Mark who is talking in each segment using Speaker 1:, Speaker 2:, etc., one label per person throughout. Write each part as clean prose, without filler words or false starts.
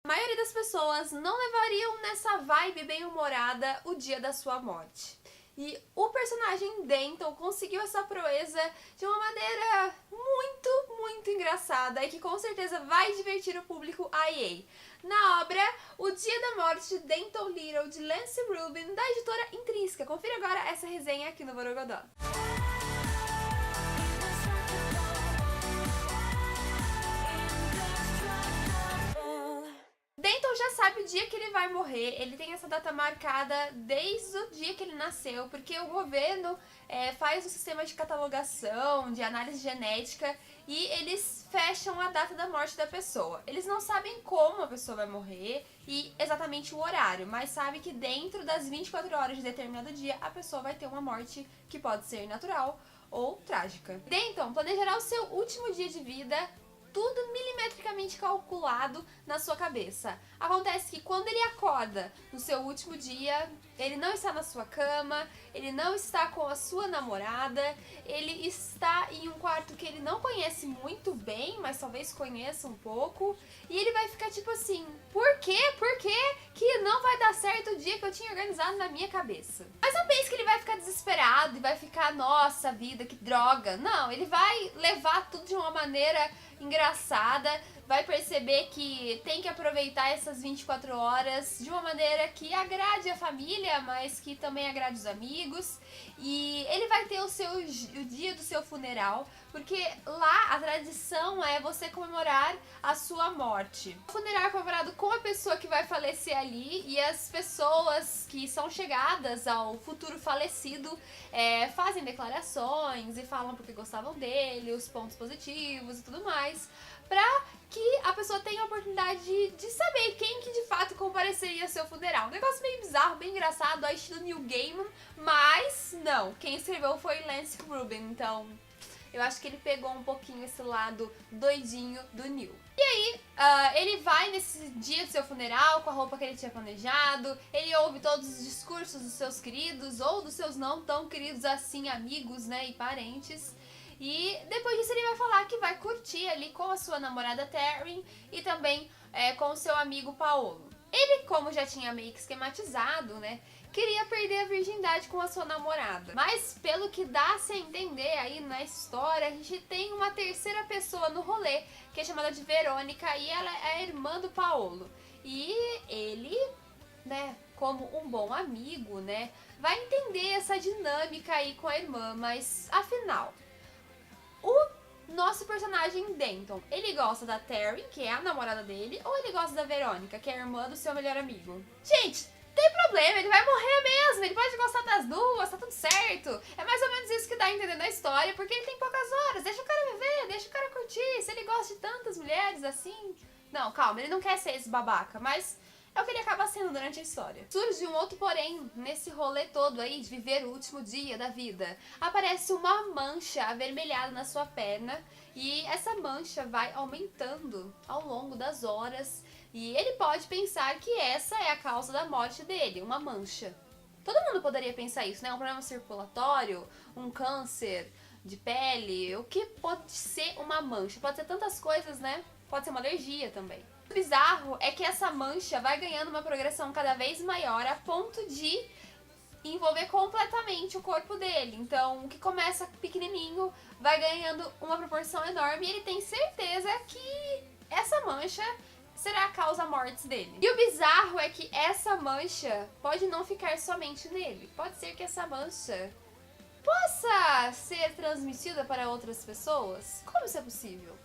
Speaker 1: A maioria das pessoas não levariam nessa vibe bem-humorada o dia da sua morte. E o personagem Denton conseguiu essa proeza de uma maneira muito engraçada e que com certeza vai divertir o público IA. Na obra O Dia da Morte de Denton Little, de Lance Rubin, da editora Intrínseca. Confira agora essa resenha aqui no Borogodó. Denton já sabe o dia que ele vai morrer, ele tem essa data marcada desde o dia que ele nasceu, porque o governo faz um sistema de catalogação, de análise genética, e eles fecham a data da morte da pessoa. Eles não sabem como a pessoa vai morrer e exatamente o horário, mas sabem que dentro das 24 horas de determinado dia a pessoa vai ter uma morte que pode ser natural ou trágica. Denton planejará o seu último dia de vida, tudo milimetricamente calculado na sua cabeça. Acontece que quando ele acorda no seu último dia, ele não está na sua cama, ele não está com a sua namorada, ele está em um quarto que ele não conhece muito bem, mas talvez conheça um pouco, e ele vai ficar tipo assim, por quê? Por quê que não vai dar certo o dia que eu tinha organizado na minha cabeça? Mas não pense que ele vai ficar desesperado e vai ficar, nossa vida, que droga. Não, ele vai levar tudo de uma maneira engraçada, vai perceber que tem que aproveitar essas 24 horas de uma maneira que agrade a família, mas que também agrade os amigos. E ele vai ter o dia do seu funeral, porque lá a tradição é você comemorar a sua morte. O funeral é comemorado com a pessoa que vai falecer ali, e as pessoas que são chegadas ao futuro falecido fazem declarações e falam porque gostavam dele, os pontos positivos e tudo mais, pra que a pessoa tenha a oportunidade de saber quem que de fato compareceria ao seu funeral. Um negócio meio bizarro, bem engraçado, ao estilo Neil Gaiman, mas não, quem escreveu foi Lance Rubin, então eu acho que ele pegou um pouquinho esse lado doidinho do Neil. E aí, ele vai nesse dia do seu funeral com a roupa que ele tinha planejado, ele ouve todos os discursos dos seus queridos ou dos seus não tão queridos assim amigos, né, e parentes. E depois disso ele vai falar que vai curtir ali com a sua namorada Taryn e também com o seu amigo Paolo. Ele, como já tinha meio que esquematizado, né, queria perder a virgindade com a sua namorada. Mas pelo que dá-se a entender aí na história, a gente tem uma terceira pessoa no rolê, que é chamada de Verônica, e ela é a irmã do Paolo. E ele, né, como um bom amigo, né, vai entender essa dinâmica aí com a irmã, mas afinal, o nosso personagem Denton, ele gosta da Taryn, que é a namorada dele, ou ele gosta da Verônica, que é a irmã do seu melhor amigo? Gente, tem problema, ele vai morrer mesmo, ele pode gostar das duas, tá tudo certo. É mais ou menos isso que dá a entender na história, porque ele tem poucas horas, deixa o cara viver, deixa o cara curtir, se ele gosta de tantas mulheres assim... Não, calma, ele não quer ser esse babaca, mas é o que ele acaba sendo durante a história. Surge um outro porém nesse rolê todo aí de viver o último dia da vida. Aparece uma mancha avermelhada na sua perna e essa mancha vai aumentando ao longo das horas e ele pode pensar que essa é a causa da morte dele, uma mancha. Todo mundo poderia pensar isso, né? Um problema circulatório, um câncer de pele, o que pode ser uma mancha? Pode ser tantas coisas, né? Pode ser uma alergia também. O bizarro é que essa mancha vai ganhando uma progressão cada vez maior a ponto de envolver completamente o corpo dele. Então, o que começa pequenininho vai ganhando uma proporção enorme e ele tem certeza que essa mancha será a causa mortes dele. E o bizarro é que essa mancha pode não ficar somente nele. Pode ser que essa mancha possa ser transmitida para outras pessoas. Como isso é possível?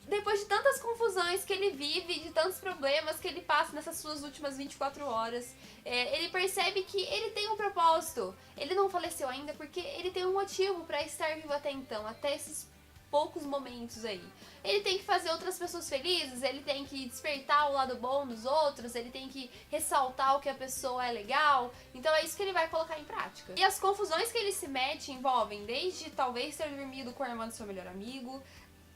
Speaker 1: Depois de tantas confusões que ele vive, de tantos problemas que ele passa nessas suas últimas 24 horas, ele percebe que ele tem um propósito. Ele não faleceu ainda porque ele tem um motivo para estar vivo até então, até esses poucos momentos aí. Ele tem que fazer outras pessoas felizes, ele tem que despertar o lado bom dos outros, ele tem que ressaltar o que a pessoa é legal. Então é isso que ele vai colocar em prática. E as confusões que ele se mete envolvem desde talvez ter dormido com a irmã do seu melhor amigo,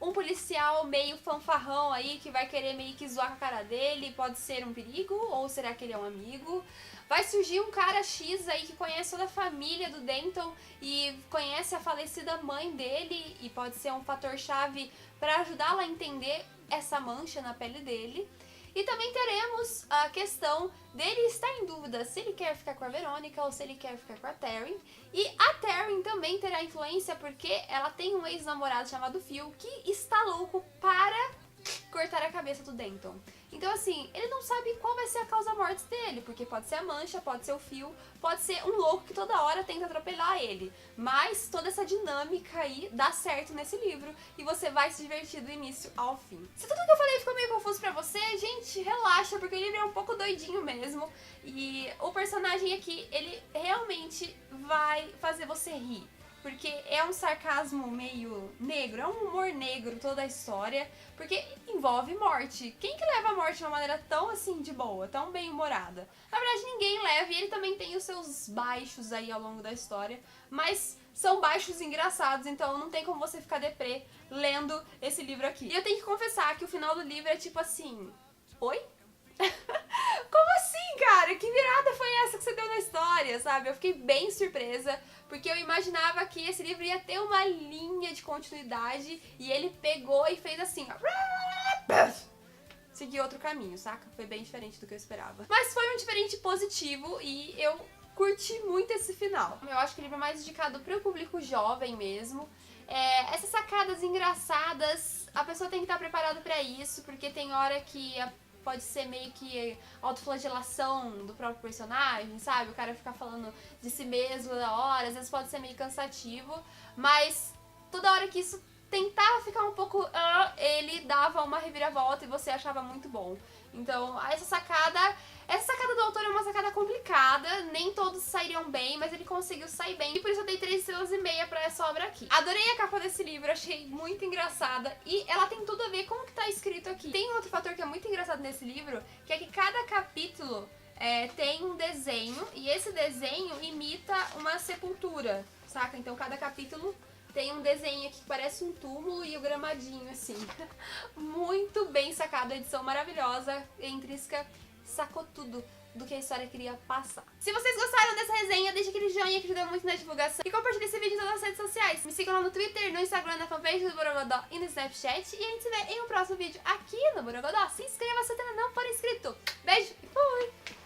Speaker 1: um policial meio fanfarrão aí que vai querer meio que zoar com a cara dele, pode ser um perigo ou será que ele é um amigo? Vai surgir um cara X aí que conhece toda a família do Denton e conhece a falecida mãe dele e pode ser um fator chave para ajudá-la a entender essa mancha na pele dele. E também teremos a questão dele estar em dúvida se ele quer ficar com a Verônica ou se ele quer ficar com a Taryn. E a Taryn também terá influência porque ela tem um ex-namorado chamado Phil que está louco para cortar a cabeça do Denton. Então assim, ele não sabe qual vai ser a causa-morte dele, porque pode ser a Mancha, pode ser o Phil, pode ser um louco que toda hora tenta atropelar ele. Mas toda essa dinâmica aí dá certo nesse livro e você vai se divertir do início ao fim. Se tudo que eu falei ficou meio confuso pra você, gente, relaxa, porque o livro é um pouco doidinho mesmo. E o personagem aqui, ele realmente vai fazer você rir. Porque é um sarcasmo meio negro, é um humor negro toda a história, porque envolve morte. Quem que leva a morte de uma maneira tão assim de boa, tão bem humorada? Na verdade ninguém leva, e ele também tem os seus baixos aí ao longo da história, mas são baixos engraçados, então não tem como você ficar deprê lendo esse livro aqui. E eu tenho que confessar que o final do livro é tipo assim, oi? Como assim, cara? Que virada foi essa que você deu na história, sabe? Eu fiquei bem surpresa, porque eu imaginava que esse livro ia ter uma linha de continuidade e ele pegou e fez assim, ó. Seguiu outro caminho, saca? Foi bem diferente do que eu esperava. Mas foi um diferente positivo e eu curti muito esse final. Eu acho que o livro é mais indicado para o público jovem mesmo. Essas sacadas engraçadas, a pessoa tem que estar preparada para isso, porque tem hora que pode ser meio que autoflagelação do próprio personagem, sabe? O cara ficar falando de si mesmo na hora, às vezes pode ser meio cansativo, mas toda hora que isso tentava ficar um pouco ele dava uma reviravolta e você achava muito bom. Então, essa sacada do autor é uma sacada complicada, nem todos sairiam bem, mas ele conseguiu sair bem, e por isso eu dei 3,5 estrelas pra essa obra aqui. Adorei a capa desse livro, achei muito engraçada, e ela tem tudo a ver com o que tá escrito aqui. Tem outro fator que é muito engraçado nesse livro, que é que cada capítulo tem um desenho, e esse desenho imita uma sepultura, saca? Então cada capítulo tem um desenho aqui que parece um túmulo e o gramadinho, assim. Muito bem sacado, a edição maravilhosa, intrínseca, sacou tudo do que a história queria passar. Se vocês gostaram dessa resenha, deixa aquele joinha que ajuda muito na divulgação. E compartilhe esse vídeo em todas as redes sociais. Me sigam lá no Twitter, no Instagram, na fanpage do Borogodó e no Snapchat. E a gente se vê em um próximo vídeo aqui no Borogodó. Se inscreva se ainda não for inscrito. Beijo e fui!